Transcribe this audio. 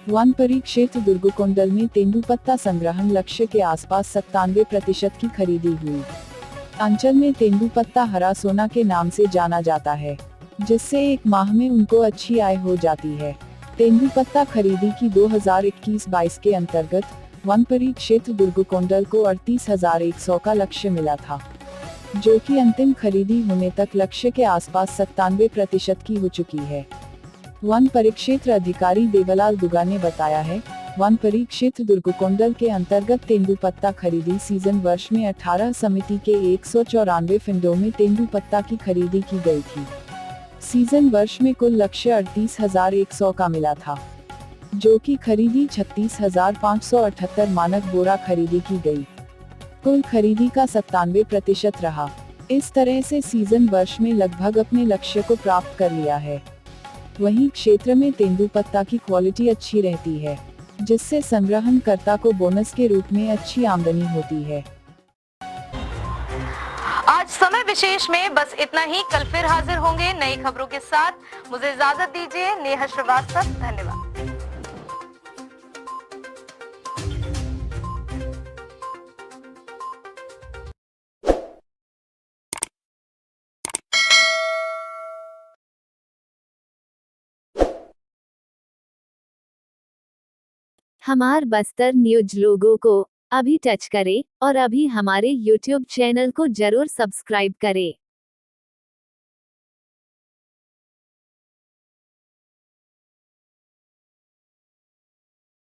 वनपरी क्षेत्र दुर्गुकोंडल में तेंदुपत्ता संग्रहण लक्ष्य के आसपास 97% की खरीदी हुई। अंचल में तेंदुपत्ता हरा सोना के नाम से जाना जाता है, जिससे एक माह में उनको अच्छी आय हो जाती है। तेंदुपत्ता खरीदी की 2021-22 के अंतर्गत वनपरी क्षेत्र दुर्गुकोंडल को 38,100 का लक्ष्य मिला था, जो कि अंतिम खरीदी होने तक लक्ष्य के आसपास 97% की हो चुकी है। वन परिक्षेत्र अधिकारी देवलाल दुगा ने बताया है, वन परिक्षेत्र दुर्गुकोंडल के अंतर्गत तेंदुपत्ता खरीदी सीजन वर्ष में 18 समिति के 194 फिंडों में तेंदुपत्ता की खरीदी की गई थी। सीजन वर्ष में कुल लक्ष्य 38,100 का मिला था, जो कि खरीदी 36,578 मानक बोरा खरीदी की गई। कुल खरीदी का 97% रहा। इस तरह से सीजन वर्ष में लगभग अपने लक्ष्य को प्राप्त कर लिया है। वहीं क्षेत्र में तेंदुपत्ता की क्वालिटी अच्छी रहती है, जिससे संग्रहणकर्ता को बोनस के रूप में अच्छी आमदनी होती है। आज समय विशेष में बस इतना ही। कल फिर हाजिर होंगे नई खबरों के साथ। मुझे इजाजत दीजिए। नेहा श्रीवास्तव, धन्यवाद। हमार बस्तर न्यूज लोगो को अभी टच करें और अभी हमारे YouTube चैनल को जरूर सब्सक्राइब करें।